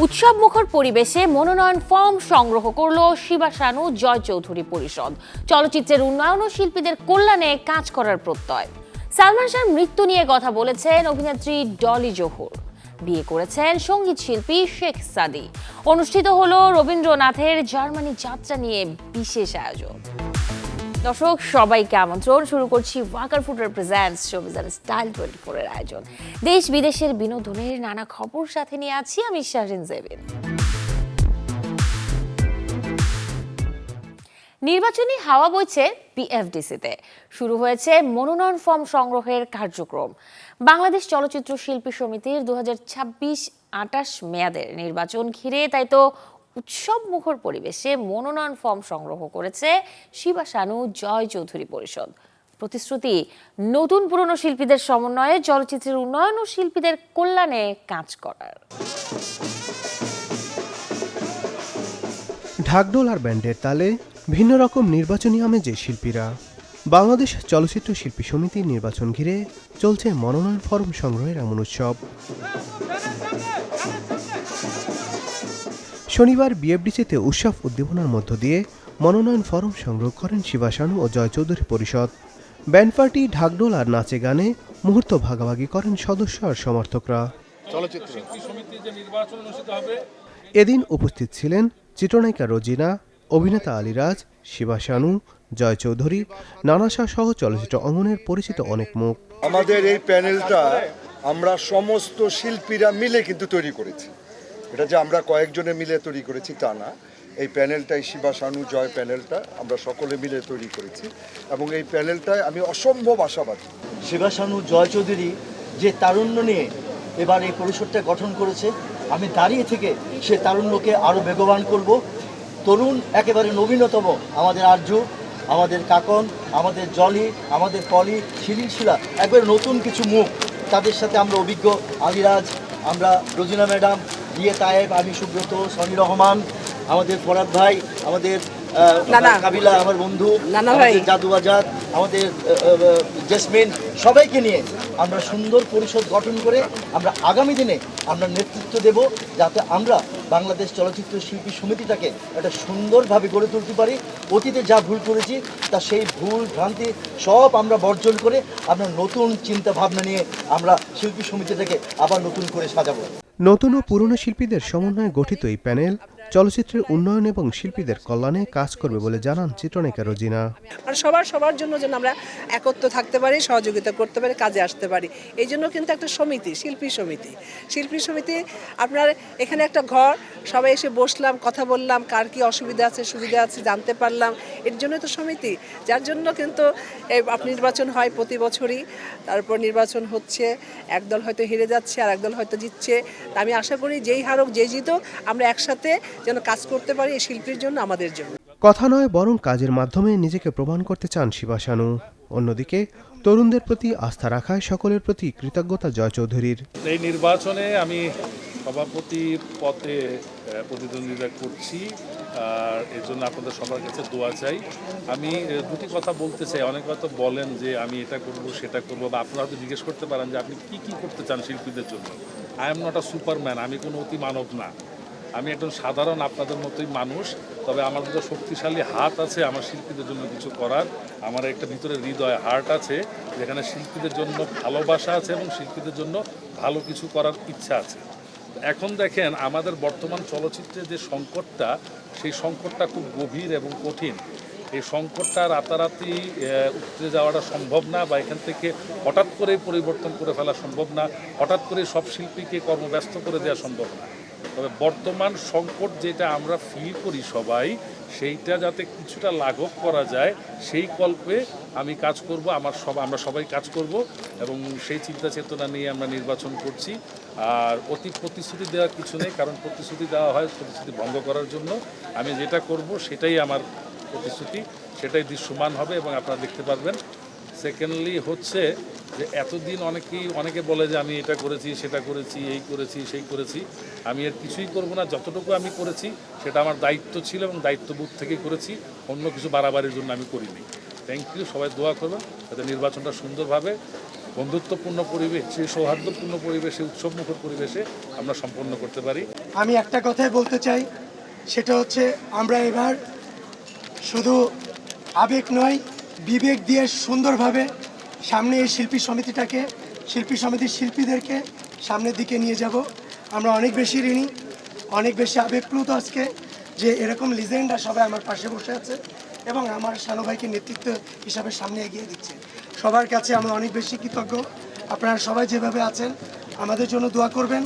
উৎসবমুখর পরিবেশে মনোনয়ন ফর্ম সংগ্রহ করল শিবা শানু জয় চৌধুরী পরিষদ। চলচ্চিত্রের উন্নয়ন ও শিল্পীদের কল্যাণে কাজ করার প্রত্যয়। সালমান শাহর মৃত্যু নিয়ে কথা বলেছেন অভিনেত্রী ডলি জোহর। বিয়ে করেছেন সঙ্গীত শিল্পী শেখ সাদি। অনুষ্ঠিত হলো রবীন্দ্রনাথের জার্মানি যাত্রা নিয়ে বিশেষ আয়োজন। দর্শক সবাইকে আমন্ত্রণ। শুরু করছি ওয়াকার ফুডের প্রেজেন্টস শোবিজ এন্ড স্টাইল 24 এর আয়োজন। দেশ বিদেশের বিনোদনের নানা খবর সাথে নিয়ে আছি আমি শাহরিন জেবিন। নির্বাচনী হাওয়া বইছে পিএফডিসিতে। শুরু হয়েছে মনোনয়ন ফর্ম সংগ্রহের কার্যক্রম। বাংলাদেশ চলচ্চিত্র শিল্পী সমিতির 2026-28 মেয়াদের নির্বাচন ঘিরে তাই তো উৎসব মুখর পরিবেশে মনোনয়ন ফর্ম সংগ্রহ করেছে শিবা শানু জয় চৌধুরী পরিষদ। প্রতিশ্রুতি, নতুন পুরনো শিল্পীদের সমন্বয়ে চলচ্চিত্রের উন্নয়ন ও শিল্পীদের কল্যাণে কাজ করার। ঢাকঢোল আর ব্যান্ডের তালে ভিন্ন রকম নির্বাচনী আমেজে শিল্পীরা। বাংলাদেশ চলচ্চিত্র শিল্পী সমিতির নির্বাচন ঘিরে চলছে মনোনয়ন ফর্ম সংগ্রহের এমন উৎসব। শনিবার বিএফডিসিতে উৎসব উদ্দীপনার মধ্য দিয়ে মনোনয়ন ফর্ম সংগ্রহ করেন শিবা শানু ও জয় চৌধুরী পরিষদ। ব্যান্ড পার্টি, ঢাকঢোল আর নাচে গানে মুহূর্ত ভাগাভাগি করেন সদস্য আর সমর্থকরা। এদিন উপস্থিত ছিলেন চিত্রনায়িকা রোজিনা, অভিনেতা আলিরাজ, শিবা শানু, জয় চৌধুরী, নানা শাহ সহ চলচ্চিত্র অঙ্গনের পরিচিত অনেক মুখ। আমাদের এই প্যানেলটা আমরা সমস্ত শিল্পীরা মিলে কিন্তু তৈরি করেছি। এটা যে আমরা কয়েকজনে মিলে তৈরি করেছি তা না। এই প্যানেলটাই শিবা শানু জয় প্যানেলটা আমরা সকলে মিলে তৈরি করেছি এবং এই প্যানেলটায় আমি অসম্ভব আশাবাদী। শিবা শানু জয় চৌধুরী যে তারুণ্য নিয়ে এবার এই পরিষদটা গঠন করেছে, আমি দাঁড়িয়ে থেকে সে তারুণ্যকে আরও বেগবান করব। তরুণ একেবারে নবীনতম আমাদের আরজু, আমাদের কাকন, আমাদের জলি, আমাদের পলি, শিলা একবারে নতুন কিছু মুখ। তাদের সাথে আমরা অভিজ্ঞ আলিরাজ, আমরা রোজিনা ম্যাডাম, দিয়ে তায়েব, আমি সুব্রত, সনি রহমান, আমাদের ফরাদ ভাই, আমাদের কাবিলা আমার বন্ধু, আমাদের জাদু আজাদ, আমাদের জেসমিন, সবাইকে নিয়ে আমরা সুন্দর পরিষদ গঠন করে আমরা আগামী দিনে আমরা নেতৃত্ব দেব, যাতে আমরা বাংলাদেশ চলচ্চিত্র শিল্পী সমিতিটাকে একটা সুন্দরভাবে গড়ে তুলতে পারি। অতীতে যা ভুল করেছি তা সেই ভুল ভ্রান্তি সব আমরা বর্জন করে আমরা নতুন চিন্তা ভাবনা নিয়ে আমরা শিল্পী সমিতিটাকে আবার নতুন করে সাজাবো। নতুন ও পুরনো শিল্পীদের সমন্বয়ে গঠিত এই প্যানেল চলচ্চিত্রের উন্নয়ন এবং শিল্পীদের কল্যাণে কাজ করবে বলে জানান চিত্রনায়িকা রোজিনা। আর সবার জন্য যেন আমরা একত্র থাকতে পারি, সহযোগিতা করতে পারি, কাজে আসতে পারি। এই জন্য কিন্তু একটা সমিতি, শিল্পী সমিতি আপনার এখানে একটা ঘর, সবাই এসে বসলাম, কথা বললাম, কার কি অসুবিধা আছে সুবিধা আছে জানতে পারলাম। এর জন্য তো সমিতি, যার জন্য কিন্তু নির্বাচন হয় প্রতি বছরই। তারপর নির্বাচন হচ্ছে, একদল হয়তো হেরে যাচ্ছে আর একদল হয়তো জিতছে। আমি আশা করি যেই হারুক যে জিতুক আমরা একসাথে যেন কাজ করতে পারি এই শিল্পীর জন্য, আমাদের জন্য। কথা নয় বরং কাজের মাধ্যমে নিজেকে প্রমাণ করতে চান শিবা শানু। অন্যদিকে তরুণদের প্রতি আস্থা রাখায় সকলের প্রতি কৃতজ্ঞতা জয় চৌধুরীর। এই নির্বাচনে আমি সভাপতি পদে প্রতিদ্বন্দ্বিতা করছি, আর এর জন্য আপনাদের সবার কাছে দোয়া চাই। আমি দুটি কথা বলতে চাই। অনেক কথা বলেন যে আমি এটা করব সেটা করব, বা আপনারা হয়তো জিজ্ঞেস করতে পারেন যে আপনি কি করতে চান শিল্পীদের জন্য। I am not a Superman, আমি কোনো অতি মানব না। আমি একজন সাধারণ আপনাদের মতোই মানুষ। তবে আমার দুটো শক্তিশালী হাত আছে আমার শিল্পীদের জন্য কিছু করার। আমার একটা ভিতরে হৃদয়, হার্ট আছে, যেখানে শিল্পীদের জন্য ভালোবাসা আছে এবং শিল্পীদের জন্য ভালো কিছু করার ইচ্ছা আছে। এখন দেখেন আমাদের বর্তমান চলচ্চিত্রের যে সংকটটা, সেই সংকটটা খুব গভীর এবং কঠিন। এই সংকটটা রাতারাতি উঠতে যাওয়াটা সম্ভব না, বা এখান থেকে হঠাৎ করে পরিবর্তন করে ফেলা সম্ভব না, হঠাৎ করে সব শিল্পীকে কর্মব্যস্ত করে দেওয়া সম্ভব না। তবে বর্তমান সংকট যেটা আমরা ফিল করি সবাই, সেইটা যাতে কিছুটা লাঘব করা যায় সেই কল্পে আমি কাজ করব, আমরা সবাই কাজ করব এবং সেই চিন্তা চেতনা নিয়ে আমরা নির্বাচন করছি। আর অতি প্রতিশ্রুতি দেওয়ার কিছু নেই, কারণ প্রতিশ্রুতি দেওয়া হয় প্রতিশ্রুতি ভঙ্গ করার জন্য। আমি যেটা করব সেটাই আমার প্রতিশ্রুতি, সেটাই দৃশ্যমান হবে এবং আপনারা দেখতে পারবেন। সেকেন্ডলি হচ্ছে যে এতদিন অনেকে বলে যে আমি এটা করেছি সেটা করেছি, এই করেছি সেই করেছি। আমি এর কিছুই করব না। যতটুকু আমি করেছি সেটা আমার দায়িত্ব ছিল এবং দায়িত্ববোধ থেকেই করেছি, অন্য কিছু বাড়াবাড়ির জন্য আমি করিনি। থ্যাংক ইউ, সবাই দোয়া করবেন যাতে নির্বাচনটা সুন্দরভাবে বন্ধুত্বপূর্ণ পরিবেশ, সেই সৌহার্দ্যপূর্ণ পরিবেশে, উৎসবমুখর পরিবেশে আমরা সম্পন্ন করতে পারি। আমি একটা কথাই বলতে চাই, সেটা হচ্ছে আমরা এবার শুধু আবেগ নয়, বিবেক দিয়ে সুন্দরভাবে সামনে এই শিল্পী সমিতিটাকে, শিল্পী সমিতির শিল্পীদেরকে সামনের দিকে নিয়ে যাব। আমরা অনেক বেশি ঋণী, অনেক বেশি আবেগপ্লুত আজকে যে এরকম লিজেন্ডরা সবাই আমার পাশে বসে আছে এবং আমার শানু ভাইকে নেতৃত্ব হিসাবে সামনে এগিয়ে দিচ্ছে। সবার কাছে আমরা অনেক বেশি কৃতজ্ঞ। আপনারা সবাই যেভাবে আছেন আমাদের জন্য দোয়া করবেন,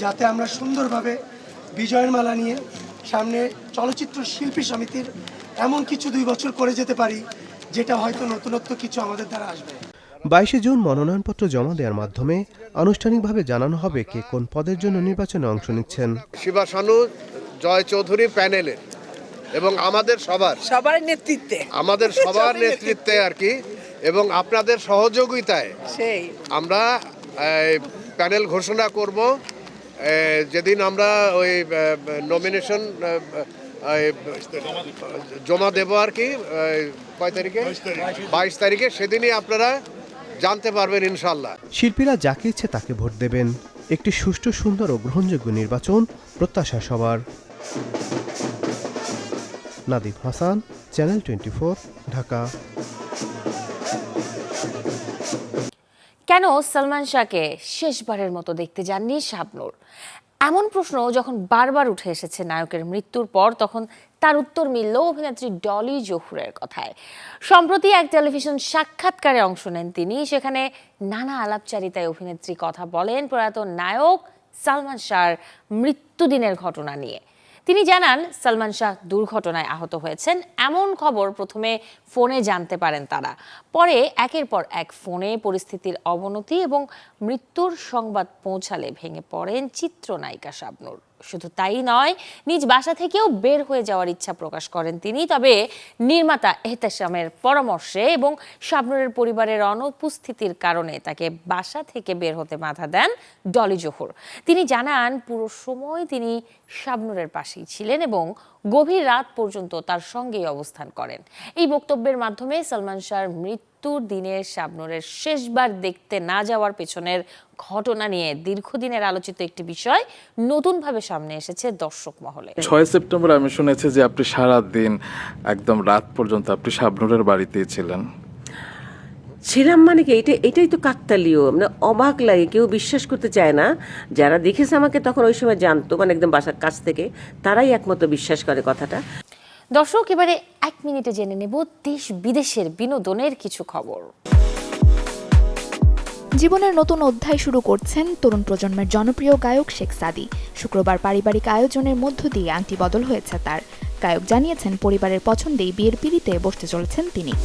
যাতে আমরা সুন্দরভাবে বিজয়ের মালা নিয়ে সামনে চলচ্চিত্র শিল্পী সমিতির এমন কিছু 2 বছর করে যেতে পারি, যেটা হয়তো নতুনত্ব কিছু আমাদের দ্বারা আসবে। 22 জুন মনোনয়নপত্র জমা দেওয়ার মাধ্যমে আনুষ্ঠানিকভাবে জানানো হবে কে কোন পদের জন্য নির্বাচনে অংশ নিচ্ছেন। শিবা শানু, জয় চৌধুরী প্যানেলের এবং আমাদের সবার নেতৃত্বে, আমাদের সবার নেতৃত্বে আর কি, এবং আপনাদের সহযোগিতায় সেই আমরা প্যানেল ঘোষণা করব। যেদিন আমরা ওই নমিনেশন জমা দেব আর কি, কয় তারিখে, 22 তারিখে, সেদিনই আপনারা জানতে পারবেন ইনশাল্লাহ। শিল্পীরা যাকে ইচ্ছে তাকে ভোট দেবেন। একটি সুষ্ঠু, সুন্দর ও গ্রহণযোগ্য নির্বাচন প্রত্যাশা সবার। নাদিম হাসান, চ্যানেল 24, ঢাকা। কেন সালমান শাহকে শেষবারের মতো দেখতে যাননি শাবনূর? এমন প্রশ্ন যখন বারবার উঠে এসেছে নায়কের মৃত্যুর পর, তখন তার উত্তর মিলল অভিনেত্রী ডলি জোহরের কথায়। সম্প্রতি এক টেলিভিশন সাক্ষাৎকারে অংশ নেন তিনি। সেখানে নানা আলাপচারিতায় অভিনেত্রী কথা বলেন প্রয়াত নায়ক সালমান শাহর মৃত্যুদিনের ঘটনা নিয়ে। তিনি জানান, সালমান শাহ দুর্ঘটনায় আহত হয়েছেন এমন খবর প্রথমে ফোনে জানতে পারেন তারা। পরে একের পর এক ফোনে পরিস্থিতির অবনতি এবং মৃত্যুর সংবাদ পৌঁছালে ভেঙে পড়েন চিত্রনায়িকা শাবনূর। শুধু তাই নয়, নিজ বাসা থেকেও বের হয়ে যাওয়ার ইচ্ছা প্রকাশ করেন তিনি। তবে নির্মাতা এহতেশামের পরামর্শে এবং শাবনূরের পরিবারের অনুপস্থিতির কারণে তাকে বাসা থেকে বের হতে বাধা দেন ডলি জোহর। তিনি জানান, পুরো সময় তিনি শাবনূরের পাশেই ছিলেন এবং গভীর রাত পর্যন্ত তার সঙ্গেই অবস্থান করেন। এই বক্তব্যের মাধ্যমে সালমান শাহর মৃত্যুর দিনে শাবনূরের শেষবার দেখতে না যাওয়ার পেছনের ঘটনা নিয়ে দীর্ঘদিনের আলোচিত একটি বিষয় নতুনভাবে সামনে এসেছে দর্শক মহলে। 6 সেপ্টেম্বর আমি শুনেছি যে আপনি সারা দিন একদম রাত পর্যন্ত আপনি শাবনূরের বাড়িতেই ছিলেন। ছিলাম মানে কি, এটাই তো কাকতালীয়, মানে অবাক লাগে, কেউ বিশ্বাস করতে চায় না। যারা দেখেছে আমাকে তখন ওই সময় জানতো, মানে একদম বাসার কাছ থেকে, তারাই একমাত্র বিশ্বাস করে কথাটা। দর্শক, এবারে 1 মিনিটে জেনে নেব দেশ বিদেশের বিনোদনের কিছু খবর। জীবনের নতুন অধ্যায় শুরু করছেন তরুণ প্রজন্মের জনপ্রিয় গায়ক শেখ সাদী। শুক্রবার পারিবারিক আয়োজনের মধ্য দিয়ে আংটি বদল হয়েছে তার। গায়ক জানিয়েছেন, পরিবারের পছন্দেই বিয়ের পিঁড়িতে বসতে চলেছেন তিনি।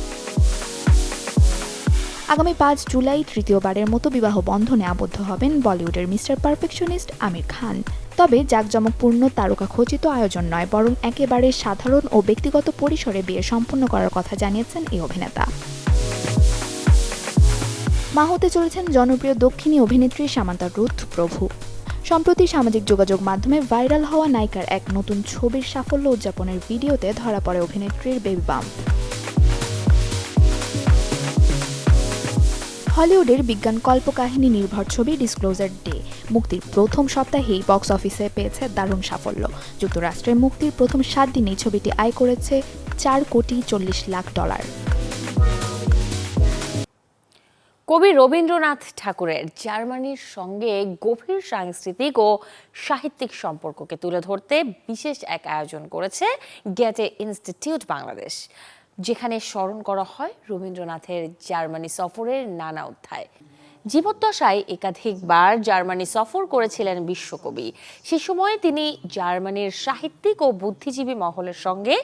আগামী 5 জুলাই তৃতীয়বারের মতো বিবাহ বন্ধনে আবদ্ধ হবেন বলিউডের মিস্টার পারফেকশনিস্ট আমির খান। তবে জাঁকজমকপূর্ণ তারকা খচিত আয়োজন নয়, বরং একেবারে সাধারণ ও ব্যক্তিগত পরিসরে বিয়ে সম্পন্ন করার কথা জানিয়েছেন এই অভিনেতা। মা হতে চলেছেন জনপ্রিয় দক্ষিণী অভিনেত্রী সামান্তা রুথ প্রভু। সম্প্রতি সামাজিক যোগাযোগ মাধ্যমে ভাইরাল হওয়া নায়িকার এক নতুন ছবির সাফল্য উদযাপনের ভিডিওতে ধরা পড়ে অভিনেত্রীর বেবি বাম্প। হলিউডের বিজ্ঞান কল্পকাহিনী নির্ভর ছবি ডিসক্লোজার ডে মুক্তির প্রথম সপ্তাহেই বক্স অফিসে পেয়েছে দারুণ সাফল্য। যুক্তরাষ্ট্রে মুক্তির প্রথম 7 দিনেই ছবিটি আয় করেছে $4.40 কোটি। কবি রবীন্দ্রনাথ ঠাকুরের জার্মানির সঙ্গে গভীর সাংস্কৃতিক ও সাহিত্যিক সম্পর্ককে তুলে ধরতে বিশেষ এক আয়োজন করেছে গ্যাটে ইনস্টিটিউট বাংলাদেশ, যেখানে স্মরণ করা হয় রবীন্দ্রনাথের জার্মানি সফরের নানা অধ্যায়। জীবদ্দশায় একাধিকবার জার্মানি সফর করেছিলেন বিশ্বকবি। সে সময় তিনি জার্মানির সাহিত্যিক ও বুদ্ধিজীবী মহলের সঙ্গে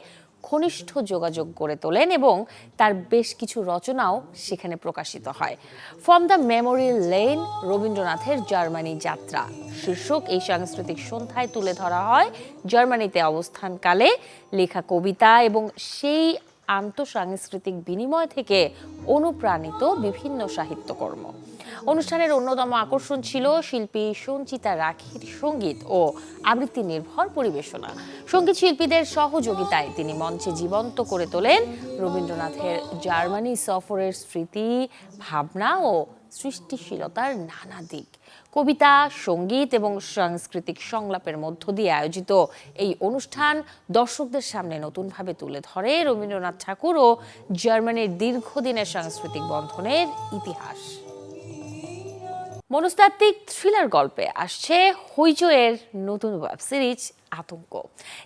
ঘনিষ্ঠ যোগাযোগ গড়ে তোলেন এবং তার বেশ কিছু রচনাও সেখানে প্রকাশিত হয়। ফ্রম দ্য মেমোরি লেন, রবীন্দ্রনাথের জার্মানি যাত্রা শীর্ষক এই সাংস্কৃতিক সন্ধ্যায় তুলে ধরা হয় জার্মানিতে অবস্থানকালে লেখা কবিতা এবং সেই আন্তঃসাংস্কৃতিক বিনিময় থেকে অনুপ্রাণিত বিভিন্ন সাহিত্যকর্ম। অনুষ্ঠানের অন্যতম আকর্ষণ ছিল শিল্পী সঞ্চিতা রাখির সঙ্গীত ও আবৃত্তি নির্ভর পরিবেশনা। সঙ্গীত শিল্পীদের সহযোগিতায় তিনি মঞ্চে জীবন্ত করে তোলেন রবীন্দ্রনাথের জার্মানি সফরের স্মৃতি, ভাবনা ও সৃষ্টিশীলতার নানা দিক। কবিতা, সঙ্গীত এবং সাংস্কৃতিক সংলাপের মধ্য দিয়ে আয়োজিত এই অনুষ্ঠান দর্শকদের সামনে নতুনভাবে তুলে ধরে রবীন্দ্রনাথ ঠাকুর ও জার্মানির দীর্ঘদিনের সাংস্কৃতিক বন্ধনের ইতিহাস। মনস্তাত্ত্বিক থ্রিলার গল্পে আসছে হইচইয়ের নতুন ওয়েব সিরিজ আতঙ্ক,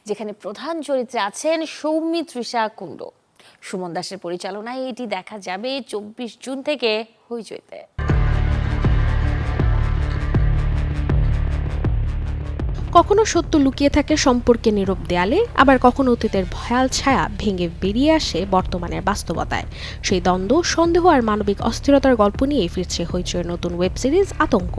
যেখানে প্রধান চরিত্রে আছেন সৌমি তৃষা কুণ্ড। সুমন দাসের পরিচালনায় এটি দেখা যাবে 24 জুন থেকে হইচইতে। কখনো সত্য লুকিয়ে থাকে সম্পর্কে নীরব দেয়ালে, আবার কখনো অতীতের ভয়াল ছায়া ভেঙে বেরিয়ে আসে বর্তমানের বাস্তবতায়। সেই দ্বন্দ্ব, সন্দেহ আর মানবিক অস্থিরতার গল্প নিয়ে ফিরছে হইচইয়ের নতুন ওয়েব সিরিজ আতঙ্ক।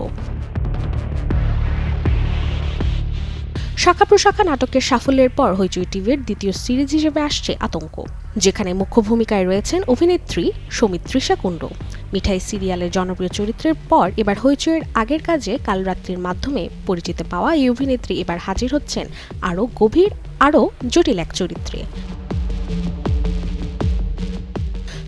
শাখা প্রশাখা নাটকের সাফল্যের পর হইচই টিভির দ্বিতীয় সিরিজ হিসেবে আসছে আতঙ্ক, যেখানে মুখ্য ভূমিকায় রয়েছেন অভিনেত্রী সৌমি তৃষা কুণ্ড। মিঠাই সিরিয়ালের জনপ্রিয় চরিত্রের পর এবার হইচইয়ের আগের কাজে কালরাত্রির মাধ্যমে পরিচিতি পাওয়া এই অভিনেত্রী এবার হাজির হচ্ছেন আরও গভীর, আরও জটিল এক চরিত্রে।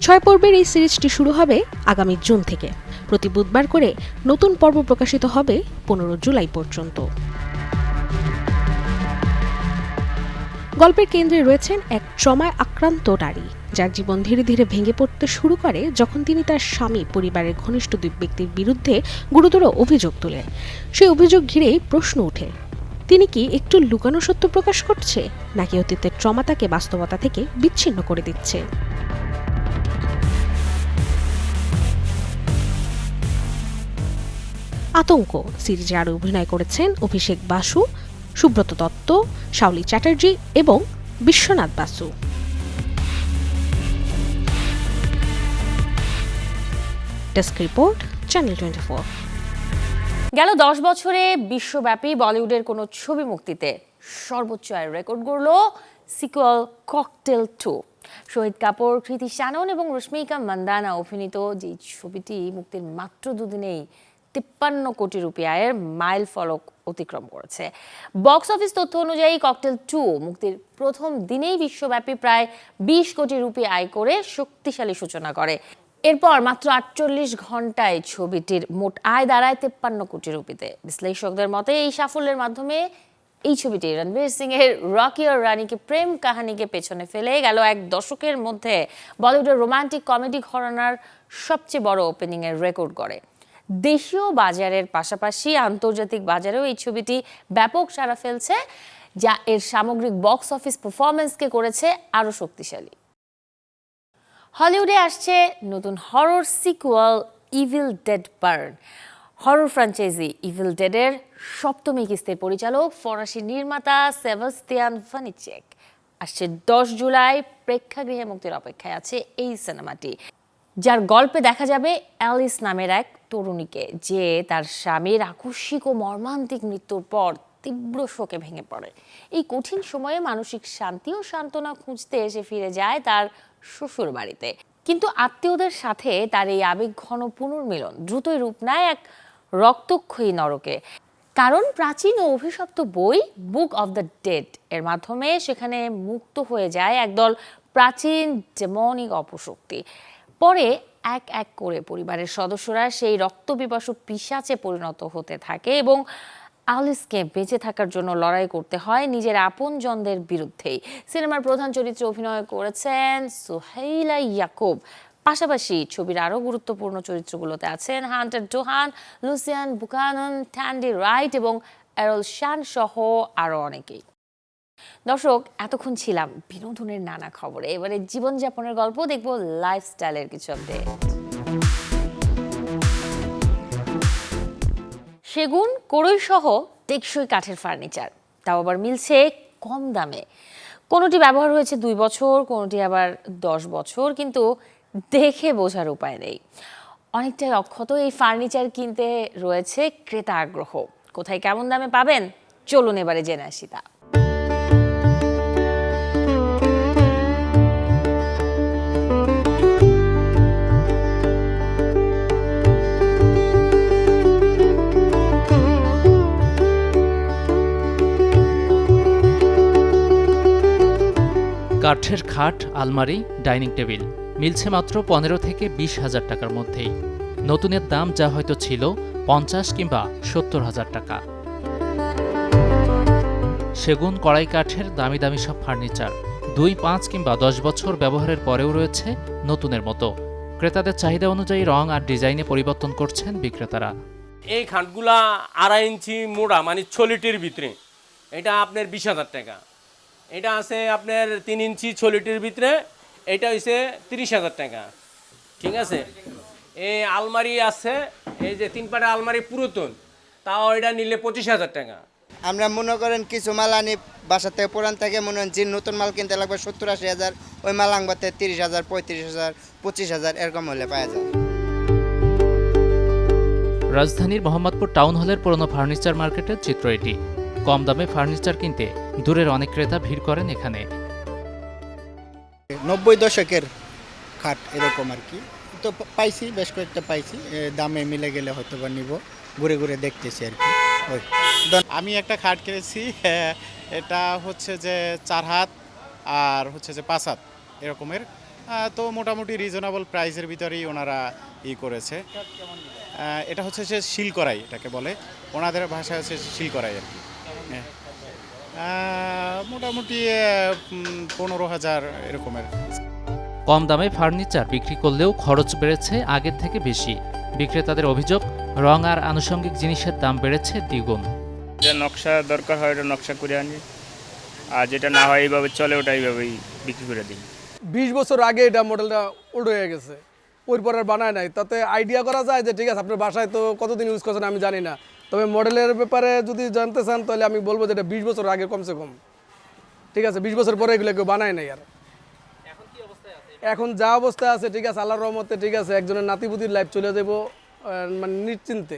6 পর্বের এই সিরিজটি শুরু হবে আগামী জুন থেকে। প্রতি বুধবার করে নতুন পর্ব প্রকাশিত হবে 15 জুলাই পর্যন্ত। গল্পের কেন্দ্রে রয়েছেন এক ট্রমায় আক্রান্ত নারী, যার জীবন ধীরে ধীরে ভেঙে পড়তে শুরু করে যখন তিনি তার স্বামী, পরিবারের ঘনিষ্ঠ 2 ব্যক্তির বিরুদ্ধে গুরুতর অভিযোগ তোলেন। সেই অভিযোগ ঘিরেই প্রশ্ন ওঠে, তিনি কি একটু লুকানো সত্য প্রকাশ করছে, নাকি অতীতের ট্রমা তাকে বাস্তবতা থেকে বিচ্ছিন্ন করে দিচ্ছে? আতঙ্ক সিরিজে আরও অভিনয় করেছেন অভিষেক বাসু, সুব্রত দত্ত, শাওলি চ্যাটার্জি এবং Biswanath Basu. Desk report, channel 24। গেল 10 বছরে বিশ্বব্যাপী বলিউডের কোনো ছবি মুক্তিতে সর্বোচ্চ আয়ের record গড়ল sequel cocktail 2। Shahid Kapoor, কৃতি শ্যানন এবং রশ্মিকা মান্দানা অভিনীত যে ছবিটি মুক্তির মাত্র 2 দিনেই 53 কোটি রুপি আয়ের মাইল ফলক অতিক্রম করেছে। বক্স অফিস তথ্য অনুযায়ী ককটেল 2 মুক্তির প্রথম দিনেই বিশ্বব্যাপী প্রায় 20 কোটি রুপি আয় করে শক্তিশালী সূচনা করে। এরপর মাত্র 48 ঘন্টায় ছবিটির মোট আয় দাঁড়ায় 53 কোটি রুপিতে। বিশ্লেষকদের মতে এই সাফল্যের মাধ্যমে এই ছবিটি রণবীর সিং এর রকি আর রানীকে প্রেম কাহিনীকে পেছনে ফেলে গেল 1 দশকের মধ্যে বলিউডের রোমান্টিক কমেডি ঘরানার সবচেয়ে বড় ওপেনিং এর রেকর্ড গড়ে। দেশীয় বাজারের পাশাপাশি আন্তর্জাতিক বাজারেও এই ছবিটি ব্যাপক সাড়া ফেলছে, যা এর সামগ্রিক বক্স অফিস পারফরম্যান্সকে করেছে আরও শক্তিশালী। হলিউডে আসছে নতুন horror sequel evil dead burn. Horror franchise evil ডেডের 7ম কিস্তির পরিচালক ফরাসি নির্মাতা সেবাস্তিয়ান ভানিচেক। আসছে 10 জুলাই প্রেক্ষাগৃহে মুক্তির অপেক্ষায় আছে এই সিনেমাটি, যার গল্পে দেখা যাবে অ্যালিস নামের এক তরুণীকে, যে তার স্বামীর আকস্মিক ও মর্মান্তিক মৃত্যুর পর তীব্র শোকে ভেঙে পড়ে। এই কঠিন সময়ে মানসিক শান্তি ও সান্ত্বনা খুঁজতে এসে ফিরে যায় তার শ্বশুর বাড়িতে, কিন্তু আত্মীয়দের সাথে তার এই আবেগঘন পুনর্মিলন দ্রুতই রূপ নেয় এক রক্তক্ষয়ী নরকে। কারণ প্রাচীন ও অভিশপ্ত বই বুক অফ দ্য ডেড এর মাধ্যমে সেখানে মুক্ত হয়ে যায় একদল প্রাচীন ডেমনিক অপশক্তি। পরে এক এক করে পরিবারের সদস্যরা সেই রক্তপিপাসু পিশাচে পরিণত হতে থাকে এবং আলিসকে বেঁচে থাকার জন্য লড়াই করতে হয় নিজের আপনজনদের বিরুদ্ধেই। সিনেমার প্রধান চরিত্রে অভিনয় করেছেন সুহাইলা ইয়াকুব। পাশাপাশি ছবির আরও গুরুত্বপূর্ণ চরিত্রগুলোতে আছেন হান্টার ডোহান, লুসিয়ান বুকানন, ট্যান্ডি রাইট এবং এরল শান সহ আরও অনেকেই। দর্শক, এতক্ষণ ছিলাম বিনোদনের নানা খবরে। এবারে জীবনযাপনের গল্প দেখব, লাইফস্টাইলের কিছু আপডেট। সেগুন, কড়ই সহ টেকসই কাঠের ফার্নিচার, তাও আবার মিলছে কম দামে। কোনোটি ব্যবহার হয়েছে 2 বছর, কোনোটি আবার 10 বছর, কিন্তু দেখে বোঝার উপায় নেই। অনেকটাই অক্ষত এই ফার্নিচার কিনতে রয়েছে ক্রেতা আগ্রহ। কোথায় কেমন দামে পাবেন, চলুন এবারে জেনে আসি তা। কাঠের খাট, আলমারি, ডাইনিং টেবিল মিলছে মাত্র 15 থেকে 20 হাজার টাকার মধ্যেই। নতুনের দাম যা হয়তো ছিল 50 কিংবা 70,000 টাকা। সেগুন, কড়াই কাঠের দামি দামি সব ফার্নিচার 2, 5 কিংবা 10 বছর ব্যবহারের পরেও রয়েছে নতুনের মতো। ক্রেতাদের চাহিদা অনুযায়ী রং আর ডিজাইনে পরিবর্তন করছেন বিক্রেতারা। এই খাটগুলা 2.5 ইঞ্চি মোড়া, মানে 6 লিটির ভিতরে, এটা আপনার 20,000 টাকা। এটা আছে আপনার 3 ইঞ্চি 6 লিটির ভিতরে, এটা হইছে 30,000 টাকা। ঠিক আছে, এই আলমারি আছে, এই যে 3 পাটের আলমারি পুরাতন, তাও এটা নিলে 25,000 টাকা। আমরা মনে করেন কিছু মাল আনি বাসা থেকে পুরান থেকে, মনে করেন যে নতুন মাল কিনতে লাগবে 70-80 হাজার, ওই মাল আনবাতে 30,000, 35,000, 25,000 এরকম হলে পাওয়া যায়। রাজধানীর মোহাম্মদপুর টাউন হলের পুরনো ফার্নিচার মার্কেটের চিত্র এটি। কম দামে ফার্নিচার কিনতে দূরের অনেক ক্রেতা ভিড় করেন এখানে। 90 দশকের খাট এরকম আর কি, তো পাইছি, বেশ কয়েকটা পাইছি, দামে মিলে গেলে হয়তো বা নিব, ঘুরে ঘুরে দেখতেছি আর কি। আমি একটা খাট কিনেছি, এটা হচ্ছে যে 4 হাত আর হচ্ছে যে 5 হাত এরকমের, তো মোটামুটি রিজনেবল প্রাইসের ভিতরেই ওনারা করেছে। এটা হচ্ছে যে শিল করাই, এটাকে বলে ওনাদের ভাষায় হচ্ছে শিল করাই আর কি। মোটামুটি 15,000 এরকমের। কম দামে ফার্নিচার বিক্রি করলেও খরচ বেড়েছে আগের থেকে বেশি। বিক্রেতাদের অভিযোগ, রং আর আনুষঙ্গিক জিনিসের দাম বেড়েছে দ্বিগুণ। যে নকশা দরকার হয় ওটা নকশা করে আনি, আর যেটা না হয় এইভাবে চলে ওটা এইভাবেই বিক্রি করে দিই। 20 বছর আগে এটা মডেলটা ওল্ড হয়ে গেছে, ওর পর আর বানায় নাই। তাতে আইডিয়া করা যায় যে ঠিক আছে, আপনার বাসায় তো কতদিন ইউজ করছেন আমি জানি না, তবে মডেলের ব্যাপারে যদি জানতে চান তাহলে আমি বলবো যে এটা 20 বছর আগে কমসে কম। ঠিক আছে, 20 বছর পরে এগুলো কেউ বানায় নাই। আর এখন যা অবস্থায় আছে, ঠিক আছে, আল্লাহর রহমতে, ঠিক আছে, একজনের নাতিপুতির লাইফ চলে যাবো মানে নিশ্চিন্তে।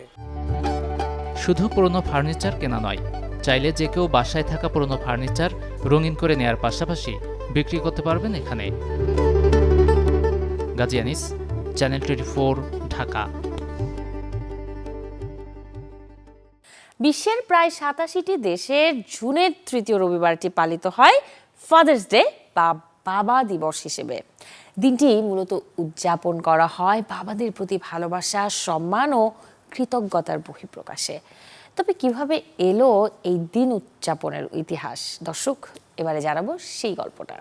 শুধু পুরনো ফার্নিচার কেনা নয়, চাইলে যে কেউ বাসায় থাকা পুরনো ফার্নিচার রঙিন করে নেয়ার পাশাপাশি বিক্রি করতে পারবেন এখানে। গাজী আনিস, চ্যানেল 24, ঢাকা। বিশ্বের প্রায় 87টি দেশের জুনের 3য় রবিবারটি পালিত হয় ফাদার্স ডে বা বাবা দিবস হিসেবে। দিনটি মূলত উদযাপন করা হয় বাবাদের প্রতি ভালোবাসা, সম্মান ও কৃতজ্ঞতার বহিঃপ্রকাশে। তবে কিভাবে এলো এই দিন উদযাপনের ইতিহাস? দর্শক, এবারে জানাবো সেই গল্পটা।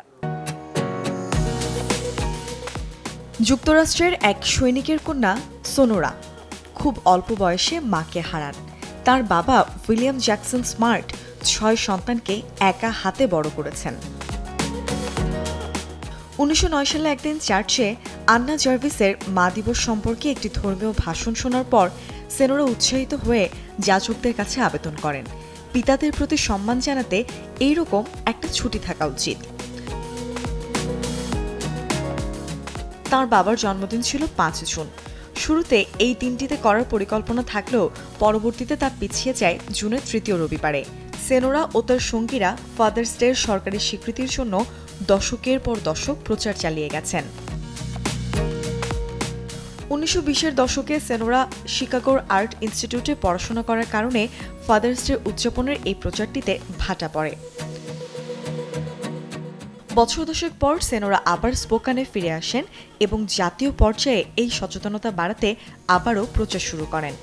যুক্তরাষ্ট্রের এক সৈনিকের কন্যা সোনোরা খুব অল্প বয়সে মাকে হারান। তার বাবা উইলিয়াম জ্যাকসন স্মার্ট 6 সন্তানকে একা হাতে বড় করেছেন। 1909 সালে একদিন চার্চে আন্না জার্ভিসের মা দিবস সম্পর্কে একটি ধর্মীয় ভাষণ শোনার পর সোনোরা উৎসাহিত হয়ে যাজকদের কাছে আবেদন করেন, পিতাদের প্রতি সম্মান জানাতে এইরকম একটা ছুটি থাকা উচিত। তার বাবার জন্মদিন ছিল 5 জুন। শুরুতে এই দিনটিতে করার পরিকল্পনা থাকলেও পরবর্তীতে তা পিছিয়ে যায় জুনের 3য় রবিবারে। সোনোরা ও তার সঙ্গীরা ফাদার্স ডের সরকারি স্বীকৃতির জন্য দশকের পর দশক প্রচার চালিয়ে গেছেন। 1920-এর দশকে সোনোরা শিকাগোর আর্ট ইনস্টিটিউটে পড়াশোনা করার কারণে ফাদার্স ডে উদযাপনের এই প্রচারটিতে ভাটা পড়ে। বছর দশেক পর সোনোরা আবার স্পোকানে ফিরে আসেন এবং জাতীয় পর্যায়ে এই সচেতনতা বাড়াতে আবারও প্রচার শুরু করেন।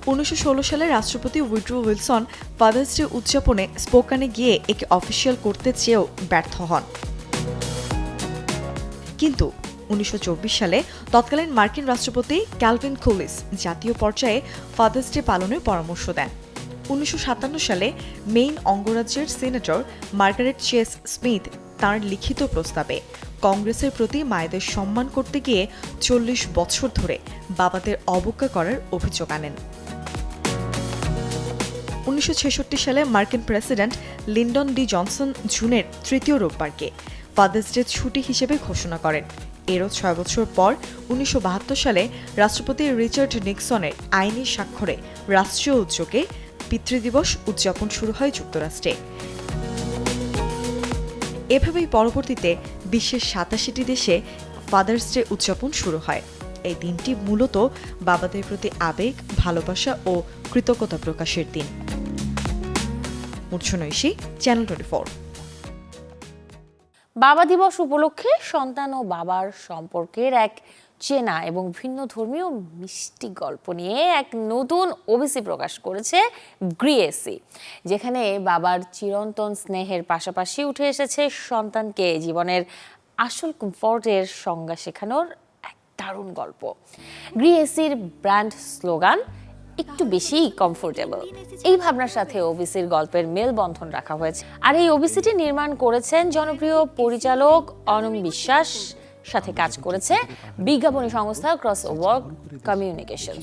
1916 সালে রাষ্ট্রপতি উইড্রো উইলসন ফাদার্স ডে উদযাপনে স্পোকানে গিয়ে একে অফিসিয়াল করতে চেয়েও ব্যর্থ হন। কিন্তু 1924 সালে তৎকালীন মার্কিন রাষ্ট্রপতি ক্যালভিন কুলিস জাতীয় পর্যায়ে ফাদার্স ডে পালনের পরামর্শ দেন। 1957 সালে মেইন অঙ্গরাজ্যের সিনেটর মার্গারেট চেস স্মিথ তাঁর লিখিত প্রস্তাবে কংগ্রেসের প্রতি মায়েদের সম্মান করতে গিয়ে 40 বছর ধরে বাবাদের অবজ্ঞা করার অভিযোগ আনেন। 1966 সালে মার্কিন প্রেসিডেন্ট লিন্ডন ডি জনসন জুনের 3য় রোববারকে ফাদার্স ডে ছুটি হিসেবে ঘোষণা করেন। এরও 6 বছর পর 1972 সালে রাষ্ট্রপতি রিচার্ড নিক্সনের আইনি স্বাক্ষরে রাষ্ট্রীয় উদ্যোগে পিতৃদিবস উদযাপন শুরু হয় যুক্তরাষ্ট্রে। এভাবেই পরবর্তীতে বিশ্বের 87টি দেশে ফাদার্স ডে উদযাপন শুরু হয়। এই দিনটি মূলত বাবাদের প্রতি আবেগ, ভালোবাসা ও কৃতজ্ঞতা প্রকাশের দিন। মূর্ছনৈশী, চ্যানেল 24। বাবা দিবস উপলক্ষে সন্তান ও বাবার সম্পর্কের এক চেনা এবং ভিন্ন ধর্মীয় মিষ্টি গল্প নিয়ে এক নতুন ওবিসি প্রকাশ করেছে গ্রিএসি, যেখানে বাবার চিরন্তন স্নেহের পাশাপাশি উঠে এসেছে সন্তানকে জীবনের আসল কমফোর্টের সংজ্ঞা শেখানোর এক দারুণ গল্প। গ্রিএসির ব্র্যান্ড স্লোগান একটু বেশি কমফোর্টেবল। এই ভাবনার সাথে ওবিসির গল্পের মেলবন্ধন রাখা হয়েছে। আর এই ওবিসিটি নির্মাণ করেছেন জনপ্রিয় পরিচালক অনম বিশ্বাস, সাথে কাজ করেছে বিজ্ঞাপনী সংস্থা ক্রসওভার কমিউনিকেশন।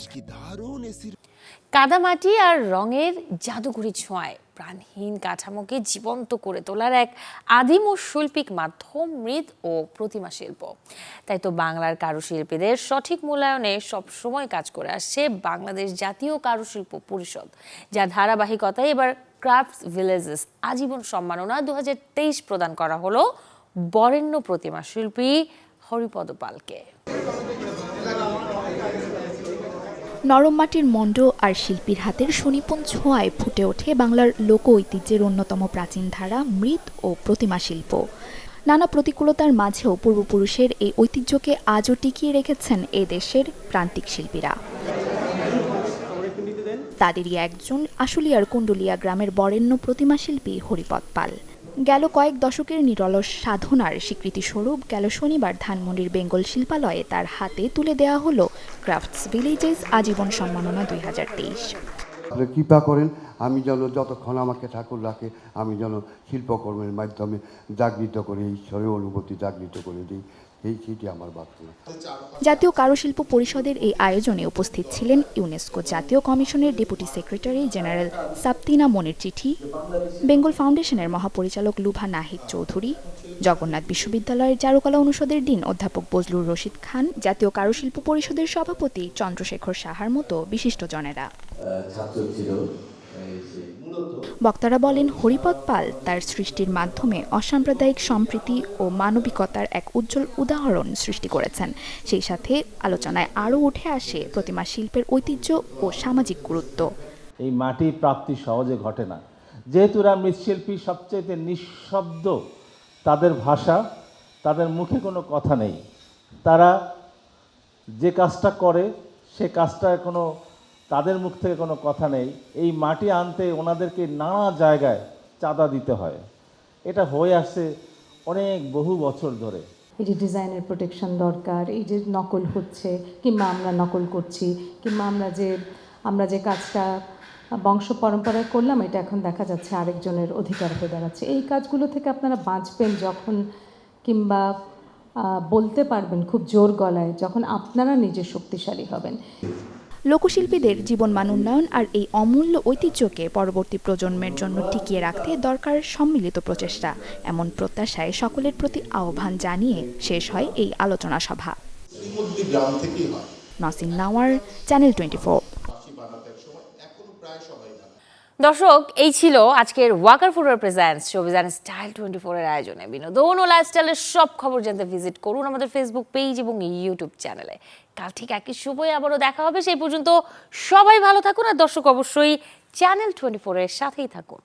কাদামাটি আর রঙের জাদুঘরি ছোঁয়ায় প্রাণহীন কাঠামোকে জীবন্ত করে তোলার এক আদিম ও শৈল্পিক মাধ্যম মৃৎ ও প্রতিমা শিল্প। তাই তো বাংলার কারুশিল্পীদের সঠিক মূল্যায়নে সবসময় কাজ করে আসছে বাংলাদেশ জাতীয় কারুশিল্প পরিষদ, যার ধারাবাহিকতায় এবার ক্রাফটস ভিলেজেস আজীবন সম্মাননা 2023 প্রদান করা হলো বরেণ্য প্রতিমা শিল্পী হরিপদ পালকে। নরম মাটির মণ্ড আর শিল্পীর হাতের সুনিপুণ ছোঁয়ায় ফুটে ওঠে বাংলার লোক ঐতিহ্যের অন্যতম প্রাচীন ধারা মৃৎ ও প্রতিমা শিল্প। নানা প্রতিকূলতার মাঝেও পূর্বপুরুষের এই ঐতিহ্যকে আজও টিকিয়ে রেখেছেন এ দেশের প্রান্তিক শিল্পীরা। তাদেরই একজন আশুলিয়ার কুণ্ডলিয়া গ্রামের বরেণ্য প্রতিমা শিল্পী হরিপদ পাল। গেল কয়েক দশকের নিরলস সাধনার স্বীকৃতিস্বরূপ গেল শনিবার ধানমন্ডির বেঙ্গল শিল্পালয়ে তার হাতে তুলে দেওয়া হলো ক্রাফটস ভিলেজেস আজীবন সম্মাননা 2023। কৃপা করেন আমি যেন যতক্ষণ আমাকে ঠাকুর রাখে আমি যেন শিল্পকর্মের মাধ্যমে জাগৃত করে ঈশ্বরের অনুভূতি জাগৃত করে দিই, সেইটি আমার প্রার্থনা। জাতীয় কারুশিল্প পরিষদের এই আয়োজনে উপস্থিত ছিলেন ইউনেস্কো জাতীয় কমিশনের ডেপুটি সেক্রেটারি জেনারেল সাবতিনা মনির চিঠি, বেঙ্গল ফাউন্ডেশনের মহাপরিচালক লুভা নাহিদ চৌধুরী, জগন্নাথ বিশ্ববিদ্যালয়ের চারুকলা অনুষদের ডিন অধ্যাপক বজলুর রশিদ খান, জাতীয় কারুশিল্প পরিষদের সভাপতি চন্দ্রশেখর সাহার মতো বিশিষ্টজনেরা। বক্তারা বলেন, হরিপদ পাল তার সৃষ্টির মাধ্যমে অসাম্প্রদায়িক সম্প্রীতি ও মানবিকতার এক উজ্জ্বল উদাহরণ সৃষ্টি করেছেন। সেই সাথে আলোচনায় আরও উঠে আসে প্রতিমা শিল্পের ঐতিহ্য ও সামাজিক গুরুত্ব। এই মাটি প্রাপ্তি সহজে ঘটে না, যেহেতু মৃৎশিল্পী সবচেয়ে নিঃশব্দ, তাদের ভাষা, তাদের মুখে কোনো কথা নেই, তারা যে কাজটা করে সে কাজটা কোনো তাদের মুখ থেকে কোনো কথা নেই। এই মাটি আনতে ওনাদেরকে নানা জায়গায় চাঁদা দিতে হয়। এটা হয়ে আসছে অনেক বহু বছর ধরে। এই যে ডিজাইনের প্রোটেকশন দরকার, এই যে নকল হচ্ছে কিংবা আমরা নকল করছি, কিংবা আমরা যে কাজটা বংশ পরম্পরায় করলাম এটা এখন দেখা যাচ্ছে আরেকজনের অধিকার হয়ে দাঁড়াচ্ছে। এই কাজগুলো থেকে আপনারা বাঁচবেন যখন, কিংবা বলতে পারবেন খুব জোর গলায় যখন আপনারা নিজে শক্তিশালী হবেন। লোকশিল্পীদের জীবনমান উন্নয়ন আর এই অমূল্য ঐতিহ্যকে পরবর্তী প্রজন্মের জন্য টিকিয়ে রাখতে দরকার সম্মিলিত প্রচেষ্টা, এমন প্রত্যাশায় সকলের প্রতি আহ্বান জানিয়ে শেষ হয় এই আলোচনা সভা। নসিন নাওয়ার, চ্যানেল 24। দর্শক, এই ছিল আজকের Walker footwear presents showbiz and style 24 এর আয়োজনে। বিনোদন ও লাইফস্টাইলের সব খবর জানতে ভিজিট করুন আমাদের ফেসবুক পেজ এবং ইউটিউব চ্যানেলে। কাল ঠিক একই সময়ে আবারও দেখা হবে। সেই পর্যন্ত সবাই ভালো থাকুন, আর দর্শক অবশ্যই চ্যানেল 24 এর সাথেই থাকুন।